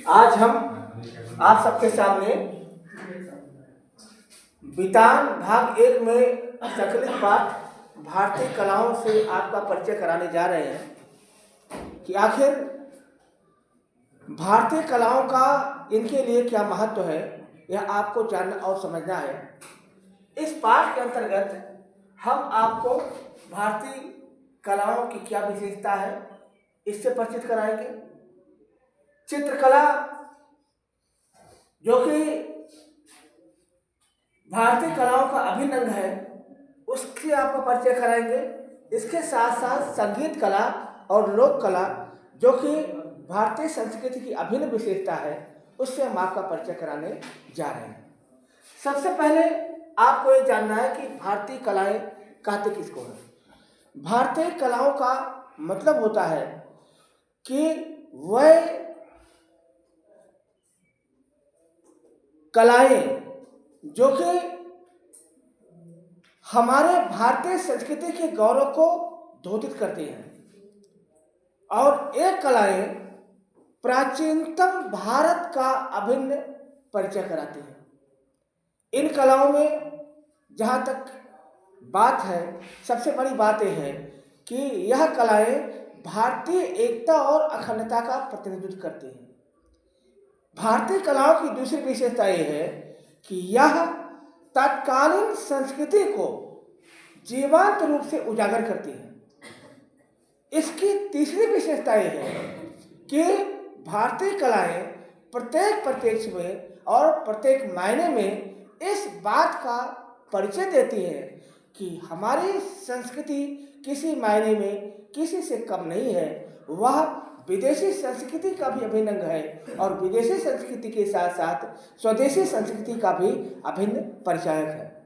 आज हम आप सबके सामने वितान भाग 1 में संकलित पाठ भारतीय कलाओं से आपका परिचय कराने जा रहे हैं कि आखिर भारतीय कलाओं का इनके लिए क्या महत्व है, यह आपको जानना और समझना है। इस पाठ के अंतर्गत हम आपको भारतीय कलाओं की क्या विशेषता है इससे परिचित कराएंगे। चित्रकला जो कि भारतीय कलाओं का अभिन्न अंग है, उसकी आपको परिचय कराएंगे। इसके साथ साथ संगीत कला और लोक कला जो कि भारतीय संस्कृति की अभिन्न विशेषता है, उससे हम आपका परिचय कराने जा रहे हैं। सबसे पहले आपको ये जानना है कि भारतीय कलाएं कहते किसको हैं। भारतीय कलाओं का मतलब होता है कि वह कलाएं जो कि हमारे भारतीय संस्कृति के गौरव को द्योतित करती हैं, और ये कलाएं प्राचीनतम भारत का अभिन्न परिचय कराती हैं। इन कलाओं में जहाँ तक बात है, सबसे बड़ी बात यह है कि यह कलाएं भारतीय एकता और अखंडता का प्रतिनिधित्व करती हैं। भारतीय कलाओं की दूसरी विशेषता यह है कि यह तत्कालीन संस्कृति को जीवंत रूप से उजागर करती है। इसकी तीसरी विशेषता यह है कि भारतीय कलाएं प्रत्येक परिप्रेक्ष्य में और प्रत्येक मायने में इस बात का परिचय देती है कि हमारी संस्कृति किसी मायने में किसी से कम नहीं है, वह विदेशी संस्कृति का भी अभिन्न अंग है और विदेशी संस्कृति के साथ साथ स्वदेशी संस्कृति का भी अभिन्न परिचायक है।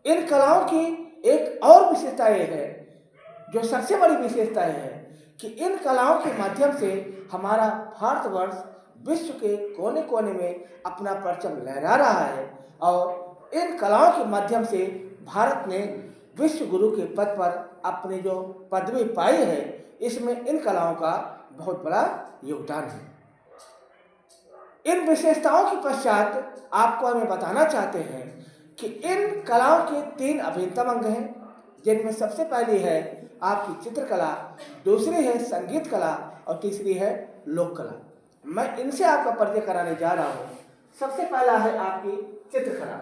इन कलाओं की एक और विशेषता यह है, जो सबसे बड़ी विशेषता यह है कि इन कलाओं के माध्यम से हमारा भारतवर्ष विश्व के कोने कोने में अपना परचम लहरा रहा है, और इन कलाओं के माध्यम से भारत ने विश्व गुरु के पद पर अपनी जो पदवी पाई है, इसमें इन कलाओं का बहुत बड़ा योगदान है। इन विशेषताओं के पश्चात आपको हमें बताना चाहते हैं कि इन कलाओं के 3 अभिन्नतम अंग हैं, जिनमें सबसे पहली है आपकी चित्रकला, दूसरी है संगीत कला और तीसरी है लोक कला। मैं इनसे आपका परिचय कराने जा रहा हूँ। सबसे पहला है आपकी चित्रकला।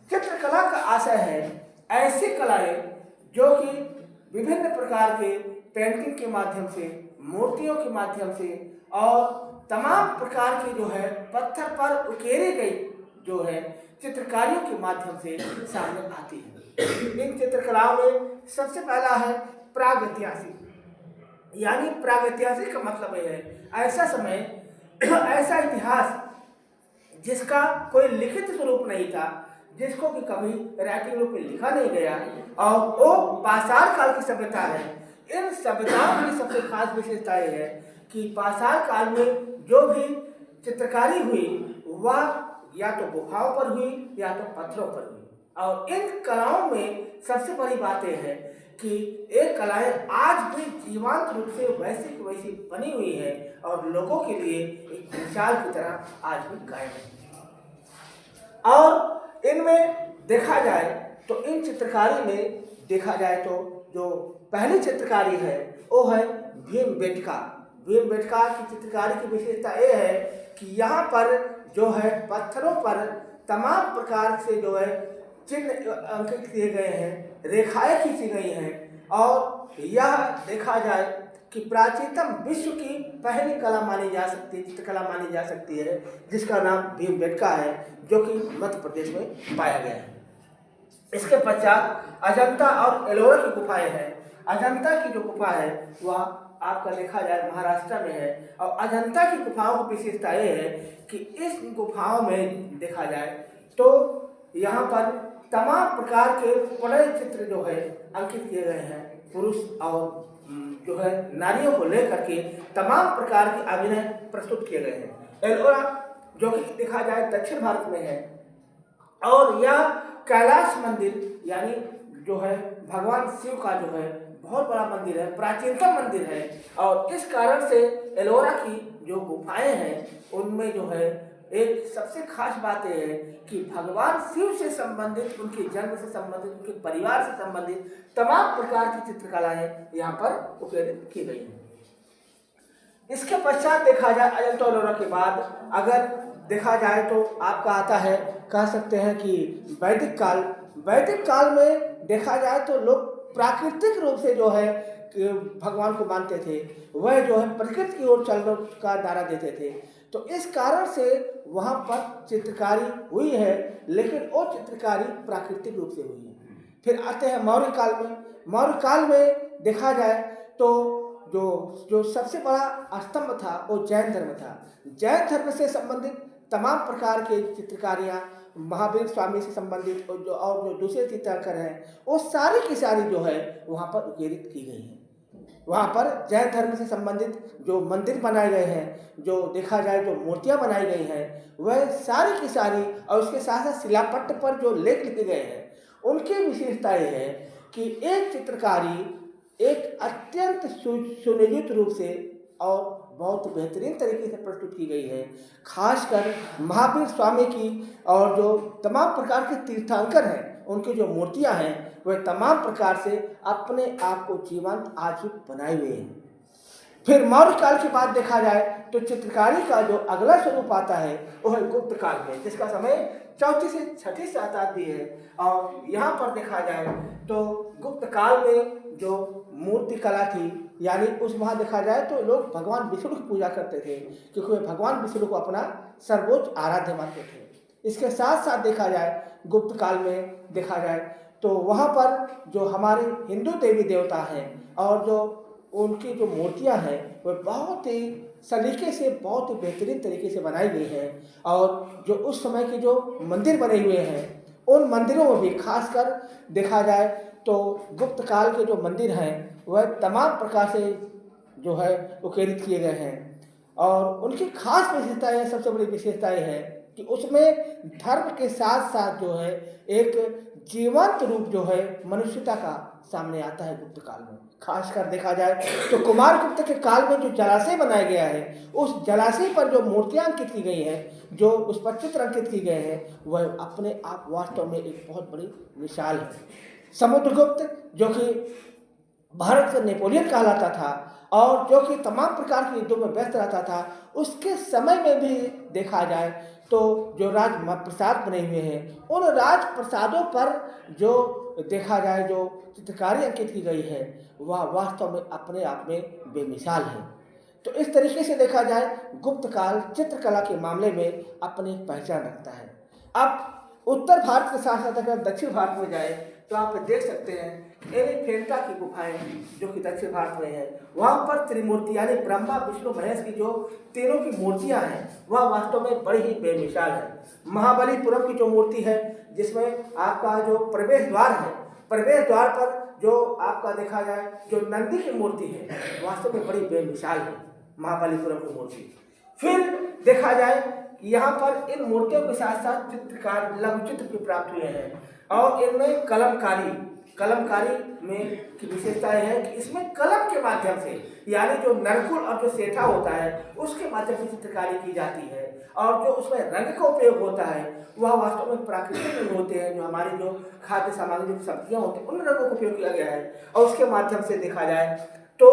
चित्रकला का आशय है ऐसी कलाएं जो कि विभिन्न प्रकार के पेंटिंग के माध्यम से, मूर्तियों के माध्यम से और तमाम प्रकार की जो है पत्थर पर उकेरी गई जो है चित्रकारियों के माध्यम से सामने आती है। इन चित्रकलाओं में सबसे पहला है प्रागैतिहासिक। यानी प्रागैतिहासिक का मतलब यह है ऐसा समय, ऐसा इतिहास जिसका कोई लिखित स्वरूप नहीं था, जिसको कि कभी राइटिंग रूप में लिखा नहीं गया, और वो पाषाण काल की सभ्यता है। इन सभ्यताओं की सबसे खास विशेषता यह है कि पाषाण काल में जो भी चित्रकारी हुई वह या तो गुफाओं पर हुई या तो पत्थरों पर हुई। और इन कलाओं में सबसे बड़ी बात यह है कि ये कलाएं आज भी जीवंत रूप से वैसी की वैसी बनी हुई है और लोगों के लिए एक मिसाल की तरह आज भी कायम है। और इनमें देखा जाए तो इन चित्रकारी में देखा जाए तो जो पहली चित्रकारी है वो है भीमबेटका। भीमबेटका की चित्रकारी की विशेषता ये है कि यहाँ पर जो है पत्थरों पर तमाम प्रकार से जो है चिन्ह अंकित किए गए हैं, रेखाएं खींची गई हैं, और यह देखा जाए कि प्राचीनतम विश्व की पहली कला मानी जा सकती है, चित्रकला मानी जा सकती है, जिसका नाम भीमबेटका है, जो कि मध्य प्रदेश में पाया गया है। इसके पश्चात अजंता और एलोरा की गुफाएं हैं। अजंता की जो गुफा है वह आपका देखा जाए महाराष्ट्र में है, और अजंता की गुफाओं की विशेषता ये है कि इस गुफाओं में देखा जाए तो यहाँ पर तमाम प्रकार के बड़े चित्र जो है अंकित किए गए हैं। पुरुष और जो है नारियों को लेकर के तमाम प्रकार के अभिनय प्रस्तुत किए गए हैं। एलोरा जो कि देखा जाए दक्षिण भारत में है, और यह कैलाश मंदिर यानी जो है भगवान शिव का जो है बहुत बड़ा मंदिर है, प्राचीनतम मंदिर है, और इस कारण से एलोरा की जो गुफाएं हैं उनमें जो है एक सबसे खास बात यह है कि भगवान शिव से संबंधित, उनके जन्म से संबंधित, उनके परिवार से संबंधित तमाम प्रकार की चित्रकलाएं यहाँ पर उकेरित की गई हैं। इसके पश्चात देखा जाए अजंता एलोरा के बाद अगर देखा जाए तो आपका आता है, कह सकते हैं कि वैदिक काल। वैदिक काल में देखा जाए तो लोग प्राकृतिक रूप से जो है कि भगवान को मानते थे, वह जो है प्रकृति की ओर चलने का नारा देते थे। तो इस कारण से वहाँ पर चित्रकारी हुई है, लेकिन वो चित्रकारी प्राकृतिक रूप से हुई है। फिर आते हैं मौर्य काल में। मौर्य काल में देखा जाए तो जो सबसे बड़ा स्तंभ था वो जैन धर्म था। जैन धर्म से संबंधित तमाम प्रकार के चित्रकारियाँ, महावीर स्वामी से संबंधित और जो दूसरे चित्रकार हैं, वो सारी की सारी जो है वहाँ पर उकेरित की गई हैं। वहाँ पर जैन धर्म से संबंधित जो मंदिर बनाए गए हैं, जो देखा जाए तो मूर्तियाँ बनाई गई हैं, वह सारी की सारी, और उसके साथ साथ शिलापट्ट पर जो लेख लिखे गए हैं, उनकी विशेषता यह है कि एक चित्रकारी एक अत्यंत सुनियोजित रूप से और बहुत बेहतरीन तरीके से प्रस्तुत की गई है। खासकर महावीर स्वामी की और जो तमाम प्रकार के तीर्थंकर हैं, उनकी जो मूर्तियां हैं, वह तमाम प्रकार से अपने आप को जीवंत आज भी बनाए हुए हैं। फिर मौर्य काल के बाद देखा जाए तो चित्रकारी का जो अगला स्वरूप आता है वो है गुप्त काल में, जिसका समय 4वीं से 6वीं शताब्दी है। और यहाँ पर देखा जाए तो गुप्त काल में जो मूर्ति कला थी, यानी उस वहाँ देखा जाए तो लोग भगवान विष्णु की पूजा करते थे, क्योंकि वे भगवान विष्णु को अपना सर्वोच्च आराध्य मानते थे। इसके साथ साथ देखा जाए गुप्त काल में देखा जाए तो वहाँ पर जो हमारे हिंदू देवी देवता हैं और जो उनकी जो मूर्तियां हैं वह बहुत ही सलीके से, बहुत ही बेहतरीन तरीके से बनाई गई हैं। और जो उस समय के जो मंदिर बने हुए हैं, उन मंदिरों में भी खासकर देखा जाए तो गुप्त काल के जो मंदिर हैं वह तमाम प्रकार से जो है उकेरित किए गए हैं। और उनकी खास विशेषता है, सबसे बड़ी विशेषता यह है कि उसमें धर्म के साथ साथ जो है एक जीवंत रूप जो है मनुष्यता का सामने आता है गुप्त काल में। खासकर देखा जाए तो कुमारगुप्त के काल में जो जलाशय बनाया गया है, उस जलाशय पर जो मूर्तियां अंकित की गई हैं, जो उस पर चित्र अंकित किए गए हैं, वह अपने आप वास्तव में एक बहुत बड़ी मिसाल है। समुद्रगुप्त जो कि भारत का नेपोलियन कहलाता था और जो कि तमाम प्रकार के युद्धों में व्यस्त रहता था, उसके समय में भी देखा जाए तो जो राजप्रसाद बने हुए हैं, उन राजप्रसादों पर जो देखा जाए जो चित्रकारी अंकित की गई है, वह वास्तव में अपने आप में बेमिसाल है। तो इस तरीके से देखा जाए गुप्त काल चित्रकला के मामले में अपनी पहचान रखता है। अब उत्तर भारत के साथ साथ अगर दक्षिण भारत में जाए तो आप देख सकते हैं एलिफेंटा की गुफाएं जो कि दक्षिण भारत में है। वहाँ पर त्रिमूर्ति यानी ब्रह्मा विष्णु महेश की जो तीनों की मूर्तियां हैं, वह वास्तव में बड़ी ही बेमिसाल है। महाबलीपुरम की जो मूर्ति है, जिसमें आपका जो प्रवेश द्वार है, प्रवेश द्वार पर जो आपका देखा जाए जो नंदी की मूर्ति है, वास्तव में बड़ी बेमिसाल है महाबलीपुरम की मूर्ति। फिर देखा जाए कि यहाँ पर इन मूर्तियों के साथ साथ चित्रकार लघु चित्र भी प्राप्त हुए हैं और इनमें कलमकारी में की विशेषता है कि इसमें कलम के माध्यम से, यानी जो नरकुल और जो सेठा होता है उसके माध्यम से चित्रकारी की जाती है। और जो उसमें रंग का उपयोग होता है वह वास्तव में प्राकृतिक रंग होते हैं, जो हमारी जो खाद्य सामग्री जो सब्जियां होती हैं उन रंगों का उपयोग किया गया है। और उसके माध्यम से देखा जाए तो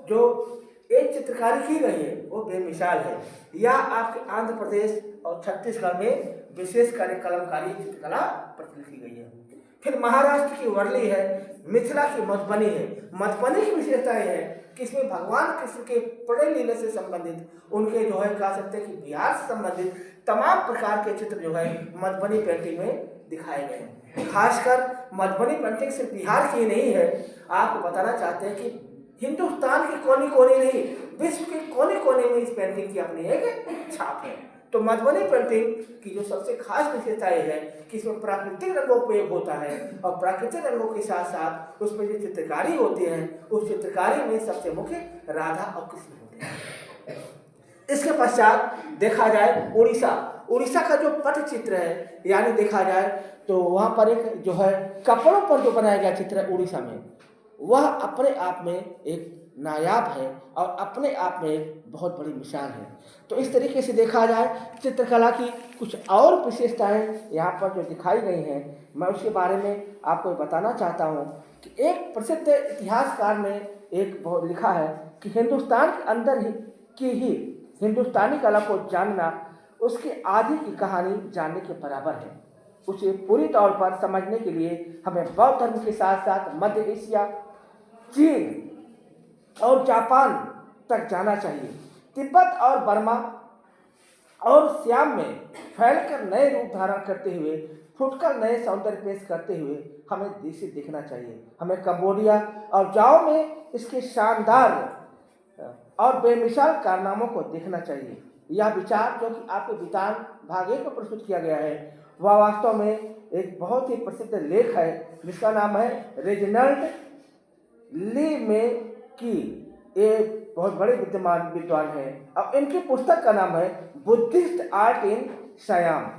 जो एक चित्रकारी की गई है वो बेमिसाल है। यह आपके आंध्र प्रदेश और छत्तीसगढ़ में विशेषकर कलमकारी चित्रकला प्रचलित की गई है। फिर महाराष्ट्र की वर्ली है, मिथिला की मधुबनी है। मधुबनी की विशेषता यह है कि इसमें भगवान कृष्ण के प्रणय लीला से संबंधित, उनके जो है कह सकते हैं कि बिहार से संबंधित तमाम प्रकार के चित्र जो है मधुबनी पेंटिंग में दिखाए गए हैं। खासकर मधुबनी पेंटिंग सिर्फ बिहार की ही नहीं है, आपको बताना चाहते हैं कि हिंदुस्तान के कोने कोने नहीं, विश्व के कोने कोने में इस पेंटिंग की अपनी एक छाप है। तो मधुबनी पेंटिंग की जो सबसे खास विशेषता यह है कि इसमें प्राकृतिक रंगों का उपयोग होता है और प्राकृतिक रंगों के साथ साथ उसमें जो चित्रकारी होती है, उस चित्रकारी में सबसे मुख्य राधा और कृष्ण होते हैं। इसके पश्चात देखा जाए उड़ीसा का जो पटचित्र है, यानी देखा जाए तो वहाँ पर एक जो है कपड़ों पर जो बनाया गया चित्र है उड़ीसा में, वह अपने आप में एक नायाब है और अपने आप में एक बहुत बड़ी मिसाल है। तो इस तरीके से देखा जाए चित्रकला की कुछ और विशेषताएं यहाँ पर जो दिखाई गई हैं, मैं उसके बारे में आपको बताना चाहता हूँ कि एक प्रसिद्ध इतिहासकार ने एक बहुत लिखा है कि हिंदुस्तान के अंदर ही हिंदुस्तानी कला को जानना उसकी आदि की कहानी जानने के बराबर है। उसे पूरी तौर पर समझने के लिए हमें बौद्ध धर्म के साथ साथ मध्य एशिया, चीन और जापान तक जाना चाहिए। तिब्बत और बर्मा और सियाम में फैलकर नए रूप धारण करते हुए, फुटकर नए सौंदर्य पेश करते हुए हमें देशी दिखना चाहिए। हमें कंबोडिया और जाओ में इसके शानदार और बेमिसाल कारनामों को देखना चाहिए। यह विचार जो कि आपके वितान भाग 1 में प्रस्तुत किया गया है, वह वास्तव में एक बहुत ही प्रसिद्ध लेख है जिसका नाम है रेजिनाल्ड ली में की। ये बहुत बड़े विद्वान हैं और इनकी पुस्तक का नाम है बुद्धिस्ट आर्ट इन सियाम।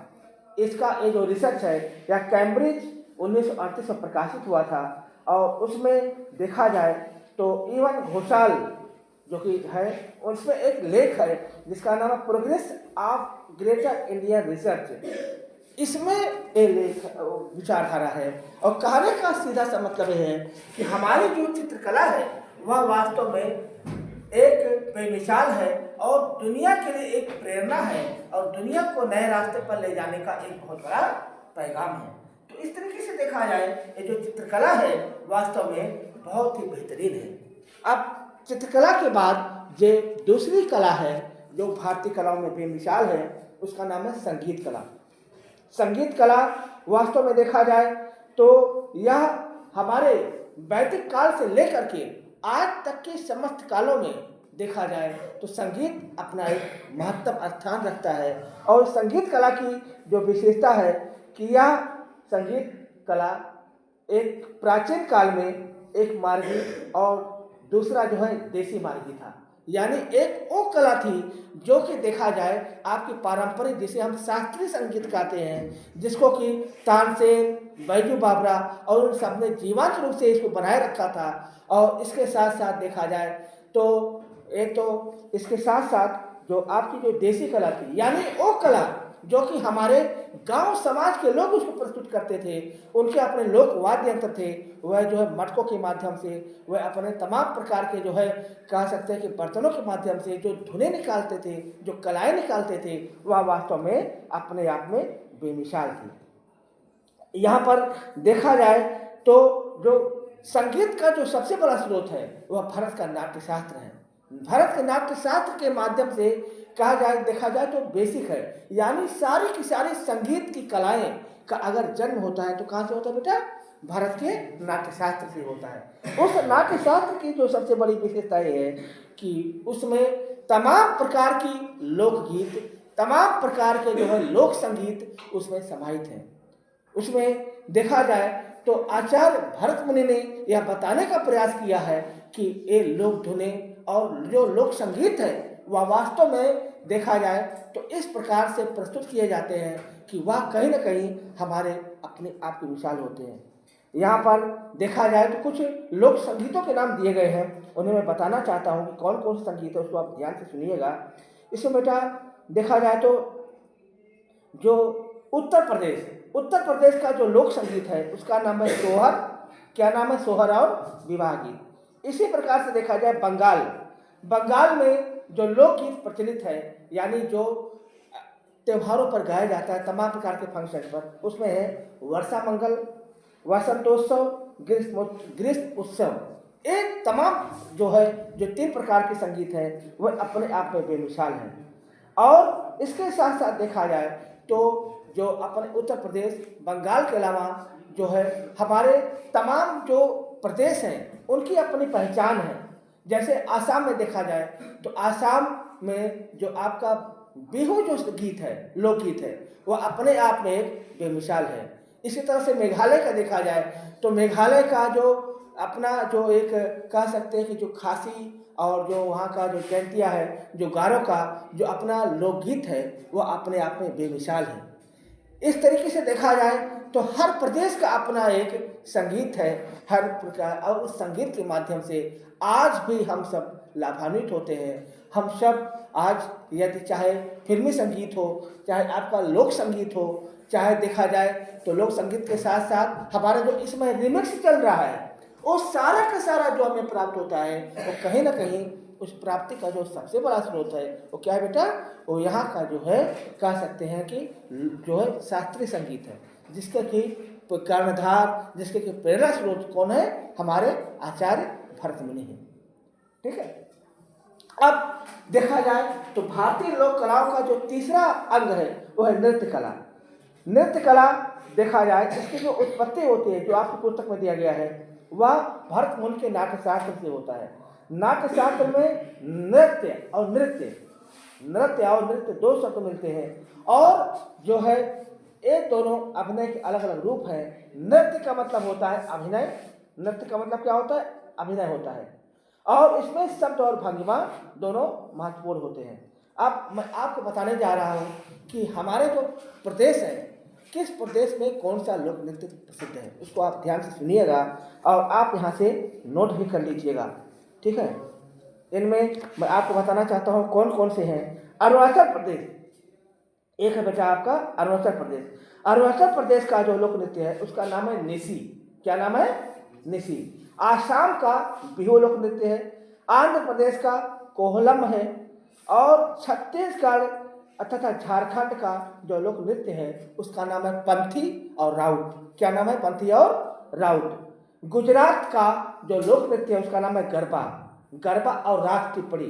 इसका ये जो रिसर्च है यह कैम्ब्रिज 1938 में प्रकाशित हुआ था और उसमें देखा जाए तो इवन घोषाल जो कि है उसमें एक लेख है जिसका नाम है progress of greater Indian research. इसमें ये लेख विचारधारा है और कहने का सीधा सा मतलब है कि हमारी जो चित्रकला है वह वास्तव में एक बेमिसाल है और दुनिया के लिए एक प्रेरणा है और दुनिया को नए रास्ते पर ले जाने का एक बहुत बड़ा पैगाम है। तो इस तरीके से देखा जाए ये जो चित्रकला है वास्तव में बहुत ही बेहतरीन है। अब चित्रकला के बाद जो दूसरी कला है जो भारतीय कलाओं में बेमिसाल है उसका नाम है संगीत कला। संगीत कला वास्तव में देखा जाए तो यह हमारे वैदिक काल से लेकर के आज तक के समस्त कालों में देखा जाए तो संगीत अपना एक महत्वपूर्ण स्थान रखता है। और संगीत कला की जो विशेषता है कि यह संगीत कला एक प्राचीन काल में एक मार्गी और दूसरा जो है देसी मार्गी था। यानी एक वो कला थी जो कि देखा जाए आपकी पारंपरिक जिसे हम शास्त्रीय संगीत कहते हैं, जिसको कि तानसेन, बैजू बावरा और उन सब ने जीवंत रूप से इसको बनाए रखा था। और इसके साथ साथ देखा जाए तो इसके साथ साथ जो आपकी जो देसी कला थी यानी वो कला जो कि हमारे गांव समाज के लोग उसको प्रस्तुत करते थे, उनके अपने लोक वाद्य यंत्र थे, वह जो है मटकों के माध्यम से, वह अपने तमाम प्रकार के जो है कह सकते हैं कि बर्तनों के माध्यम से जो धुनें निकालते थे, जो कलाएं निकालते थे, वह वास्तव में अपने आप में बेमिसाल थी। यहाँ पर देखा जाए तो जो संगीत का जो सबसे बड़ा स्रोत है वह भारत का नाट्य शास्त्र है। भारत के नाट्य शास्त्र के माध्यम से कहा जाए देखा जाए तो बेसिक है, यानी सारी की सारी संगीत की कलाएं का अगर जन्म होता है तो कहाँ से होता है बेटा? भारत के नाट्य शास्त्र से होता है। उस नाट्य शास्त्र की जो सबसे बड़ी विशेषता ये है कि उसमें तमाम प्रकार की लोकगीत, तमाम प्रकार के जो है लोक संगीत उसमें समाहित हैं। उसमें देखा जाए तो आचार्य भरत मुनि ने यह बताने का प्रयास किया है कि ये लोक धुनें और जो लोक संगीत है वह वास्तव में देखा जाए तो इस प्रकार से प्रस्तुत किए जाते हैं कि वह कहीं ना कहीं हमारे अपने आप की मिसाल होते हैं। यहाँ पर देखा जाए तो कुछ लोक संगीतों के नाम दिए गए हैं, उन्हें मैं बताना चाहता हूँ कि कौन कौन से संगीत है, उसको आप ध्यान से सुनिएगा। इसमें बेटा देखा जाए तो जो उत्तर प्रदेश का जो लोक संगीत है उसका नाम है सोहर। क्या नाम है? सोहर और विवाह गीत। इसी प्रकार से देखा जाए बंगाल में जो लोकगीत प्रचलित है यानी जो त्योहारों पर गाया जाता है तमाम प्रकार के फंक्शन पर, उसमें है वर्षा मंगल, वसंतोत्सव, ग्रीष्म उत्सव। एक तमाम जो है जो 3 प्रकार के संगीत है वह अपने आप में बेमिसाल है। और इसके साथ साथ देखा जाए तो जो अपने उत्तर प्रदेश, बंगाल के अलावा जो है हमारे तमाम जो प्रदेश हैं उनकी अपनी पहचान है। जैसे आसाम में देखा जाए तो आसाम में जो आपका बिहू जो गीत है, लोकगीत है, वह अपने आप में एक बेमिसाल है। इसी तरह से मेघालय का देखा जाए तो मेघालय का जो अपना जो एक कह सकते हैं कि जो खासी और जो वहाँ का जो जैंतिया है, जो गारो का जो अपना लोकगीत है वह अपने आप में बेमिसाल है। इस तरीके से देखा जाए तो हर प्रदेश का अपना एक संगीत है, हर प्रकार, और उस संगीत के माध्यम से आज भी हम सब लाभान्वित होते हैं। हम सब आज यदि चाहे फिल्मी संगीत हो, चाहे आपका लोक संगीत हो, चाहे देखा जाए तो लोक संगीत के साथ साथ हमारा जो इसमें रिमिक्स चल रहा है, वो सारा का सारा जो हमें प्राप्त होता है, वो कहीं ना कहीं उस प्राप्ति का जो सबसे बड़ा स्रोत है वो क्या है बेटा, वो यहाँ का जो है कह सकते हैं कि जो है शास्त्रीय संगीत है, जिसका कि कर्णधार, जिसके कि प्रेरणा स्रोत कौन है, हमारे आचार्य भरत मुनि है। ठीक है। अब देखा जाए तो भारतीय लोक कलाओं का जो तीसरा अंग है वो है नृत्य कला। नृत्य कला देखा जाए इसकी जो उत्पत्ति होती है, जो आपकी पुस्तक में दिया गया है, वह भरत मुनि के नाट्यशास्त्र से होता है। नाट्यशास्त्र में नृत्य और नृत्य दो शब्द मिलते हैं, और जो है ये दोनों अभिनय के अलग अलग रूप हैं। नृत्य का मतलब होता है अभिनय, नृत्य का मतलब क्या होता है, अभिनय होता है, और इसमें शब्द और भंगिमा दोनों महत्वपूर्ण होते हैं। अब मैं आपको बताने जा रहा हूँ कि हमारे जो प्रदेश है, किस प्रदेश में कौन सा लोक नृत्य प्रसिद्ध है, उसको आप ध्यान से सुनिएगा और आप यहाँ से नोट भी कर लीजिएगा। ठीक है। इनमें मैं आपको बताना चाहता हूँ कौन कौन से हैं। अरुणाचल प्रदेश एक है बेटा आपका, अरुणाचल प्रदेश। अरुणाचल प्रदेश का जो लोक नृत्य है उसका नाम है निसी। क्या नाम है, निसी। आसाम का बिहू लोक नृत्य है। आंध्र प्रदेश का कोहलम है, और छत्तीसगढ़ तथा झारखंड का जो लोक नृत्य है उसका नाम है पंथी और राउत। क्या नाम है, पंथी और राउत। गुजरात का जो लोक नृत्य है उसका नाम है गरबा और राग टिप्पणी।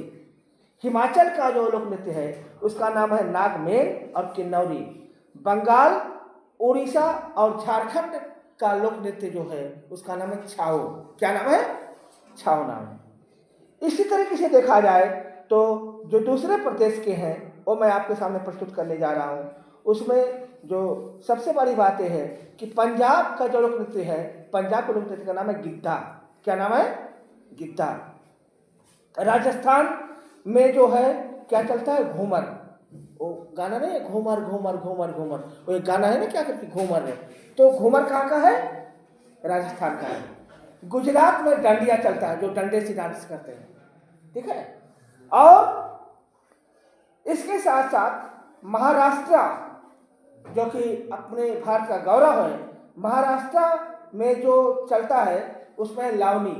हिमाचल का जो लोक नृत्य है उसका नाम है नागमेल और किन्नौरी। बंगाल, उड़ीसा और झारखंड का लोक नृत्य जो है उसका नाम है छाओ। क्या नाम है, छाओ नाम है। इसी तरीके से देखा जाए तो जो दूसरे प्रदेश के हैं वो मैं आपके सामने प्रस्तुत करने जा रहा हूँ। उसमें जो सबसे बड़ी बात यह है कि पंजाब का जो लोक नृत्य है, पंजाब के लोक नृत्य का नाम है गिद्धा। क्या नाम है, गिद्धा। राजस्थान में जो है क्या चलता है, घूमर। वो गाना नहीं है, घूमर घूमर घूमर घूमर, वो एक गाना है ना, क्या करके घूमर है, तो घूमर कहाँ का है, राजस्थान का है। गुजरात में डांडिया चलता है, जो डंडे से डांस करते हैं। ठीक है। और इसके साथ साथ महाराष्ट्र, जो कि अपने भारत का गौरव है, महाराष्ट्र में जो चलता है उसमें लावनी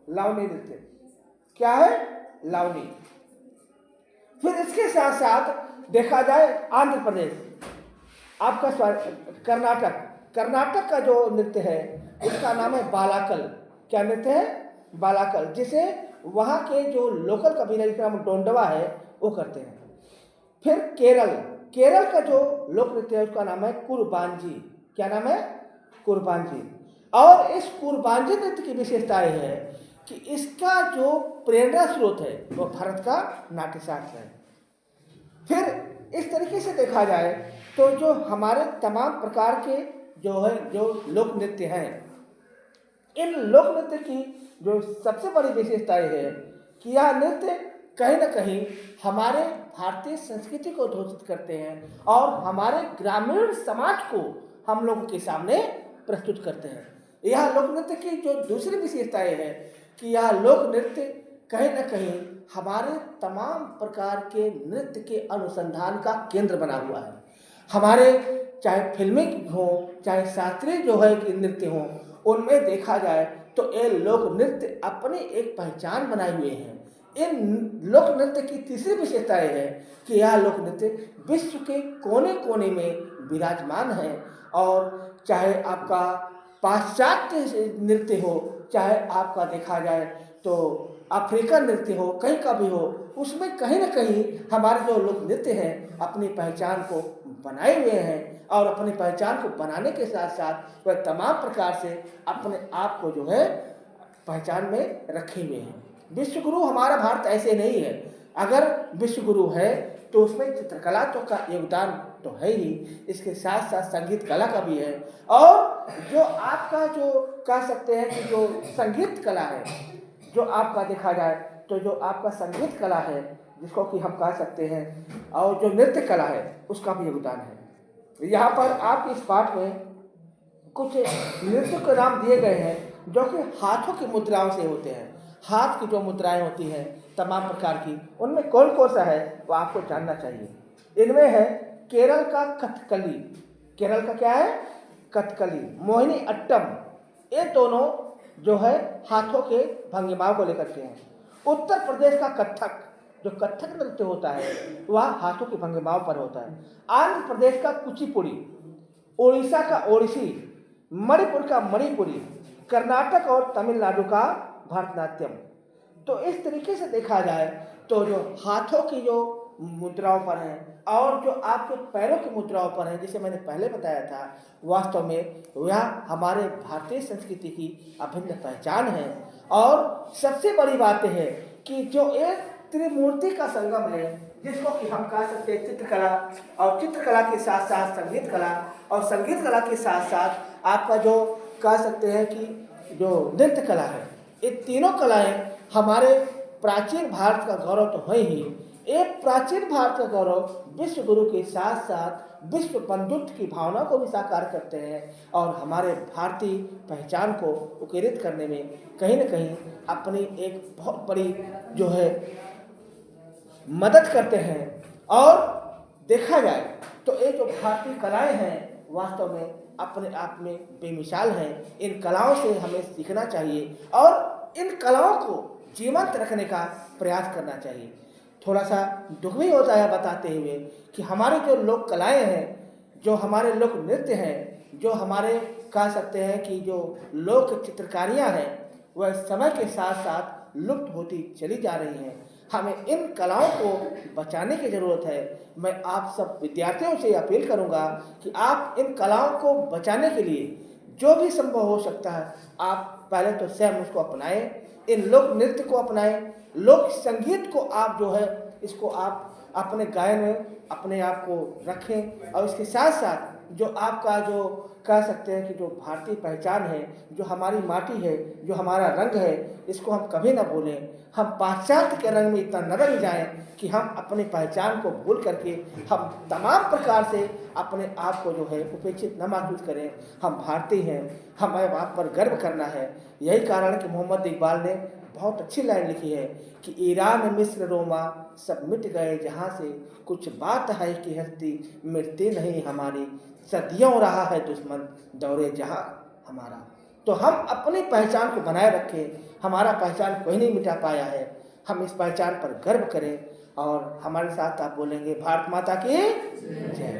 नृत्य। क्या है, लावनी। फिर इसके साथ साथ देखा जाए आंध्र प्रदेश, आपका कर्नाटक का जो नृत्य है उसका नाम है बालाकल। क्या नृत्य है, बालाकल, जिसे वहाँ के जो लोकल कबीले जिसका नाम डोंडवा है वो करते हैं। फिर केरल का जो लोक नृत्य है उसका नाम है कुर्बांजी। क्या नाम है, कुर्बांजी। और इस कुर्बांजी नृत्य की विशेषता यह है कि इसका जो प्रेरणा स्रोत है वो भारत का नाट्यशास्त्र है। फिर इस तरीके से देखा जाए तो जो हमारे तमाम प्रकार के जो लोक नृत्य हैं, इन लोक नृत्य की जो सबसे बड़ी विशेषता यह है कि यह नृत्य कहीं ना कहीं हमारे भारतीय संस्कृति को घोषित करते हैं और हमारे ग्रामीण समाज को हम लोगों के सामने प्रस्तुत करते हैं। यह लोक नृत्य की जो दूसरी विशेषता यह है कि यह लोक नृत्य कहीं ना कहीं हमारे तमाम प्रकार के नृत्य के अनुसंधान का केंद्र बना हुआ है। हमारे चाहे फिल्मी हो, चाहे शास्त्रीय जो है कि नृत्य हो, उनमें देखा जाए तो ये लोक नृत्य अपनी एक पहचान बनाए हुए हैं। इन लोक नृत्य की तीसरी विशेषता यह है कि यह लोक नृत्य विश्व के कोने कोने में विराजमान है, और चाहे आपका पाश्चात्य नृत्य हो, चाहे आपका देखा जाए तो अफ्रीकन नृत्य हो, कहीं का भी हो, उसमें कहीं ना कहीं हमारे जो लोक नृत्य हैं अपनी पहचान को बनाए हुए हैं, और अपनी पहचान को बनाने के साथ साथ वह तमाम प्रकार से अपने आप को जो है पहचान में रखे हुए हैं। विश्वगुरु हमारा भारत ऐसे नहीं है। अगर विश्वगुरु है तो उसमें चित्रकला तो का योगदान तो है ही, इसके साथ साथ संगीत कला का भी है, और जो आपका जो कह सकते हैं कि जो संगीत कला है, जो आपका देखा जाए तो जो आपका संगीत कला है जिसको कि हम कह सकते हैं, और जो नृत्य कला है उसका भी योगदान है। यहाँ पर आपके इस पाठ में कुछ नृत्य के नाम दिए गए हैं जो कि हाथों की मुद्राओं से होते हैं। हाथ की जो मुद्राएं होती हैं तमाम प्रकार की, उनमें कौन कौन सा है वो आपको जानना चाहिए। इनमें है केरल का कथकली। केरल का क्या है? कथकली। मोहिनी अट्टम। ये दोनों जो है हाथों के भंगिमाओं को लेकर के हैं। उत्तर प्रदेश का कथक, जो कथक नृत्य होता है वह हाथों की भंगिमाओं पर होता है। आंध्र प्रदेश का कुचिपुड़ी, उड़ीसा का ओडिसी, मणिपुर का मणिपुरी, कर्नाटक और तमिलनाडु का भरतनाट्यम। तो इस तरीके से देखा जाए तो जो हाथों की जो मुद्राओं पर हैं और जो आपके पैरों की मुद्राओं पर हैं, जिसे मैंने पहले बताया था, वास्तव में वह हमारे भारतीय संस्कृति की अभिन्न पहचान है। और सबसे बड़ी बात है कि जो एक त्रिमूर्ति का संगम है, जिसको कि हम कह सकते हैं चित्रकला, और चित्रकला के साथ साथ संगीत कला, और संगीत कला के साथ साथ आपका जो कह सकते हैं कि जो नृत्य कला है, ये तीनों कलाएं हमारे प्राचीन भारत का गौरव तो है ही। एक प्राचीन भारत का गौरव विश्व गुरु के साथ साथ विश्व बंधुत्व की भावना को भी साकार करते हैं और हमारे भारतीय पहचान को उकेरित करने में कहीं न कहीं अपनी एक बहुत बड़ी जो है मदद करते हैं। और देखा जाए तो ये जो भारतीय कलाएं हैं वास्तव में अपने आप में बेमिसाल हैं। इन कलाओं से हमें सीखना चाहिए और इन कलाओं को जीवंत रखने का प्रयास करना चाहिए। थोड़ा सा दुख भी होता है बताते हुए कि हमारे जो लोक कलाएं हैं, जो हमारे लोक नृत्य हैं, जो हमारे कह सकते हैं कि जो लोक चित्रकारियाँ हैं, वह समय के साथ साथ लुप्त होती चली जा रही हैं। हमें इन कलाओं को बचाने की ज़रूरत है। मैं आप सब विद्यार्थियों से अपील करूंगा कि आप इन कलाओं को बचाने के लिए जो भी संभव हो सकता है आप पहले तो स्वयं उसको अपनाएं, इन लोक नृत्य को अपनाएं, लोक संगीत को आप जो है इसको आप अपने गायन में अपने आप को रखें। और इसके साथ साथ जो आपका जो कह सकते हैं कि जो भारतीय पहचान है, जो हमारी माटी है, जो हमारा रंग है, इसको हम कभी ना भूलें। हम पाश्चात्य के रंग में इतना न रंग जाएं कि हम अपनी पहचान को भूल करके हम तमाम प्रकार से अपने आप को जो है उपेक्षित न महसूस करें। हम भारतीय हैं, हमें आप पर गर्व करना है। यही कारण है कि मोहम्मद इकबाल ने बहुत अच्छी लाइन लिखी है कि ईरान मिस्र रोमा सब मिट गए जहाँ से, कुछ बात है कि हस्ती मिटती नहीं हमारी, सदियों रहा है दुश्मन दौरे जहाँ हमारा। तो हम अपनी पहचान को बनाए रखें। हमारा पहचान कोई नहीं मिटा पाया है। हम इस पहचान पर गर्व करें और हमारे साथ आप बोलेंगे भारत माता की जय।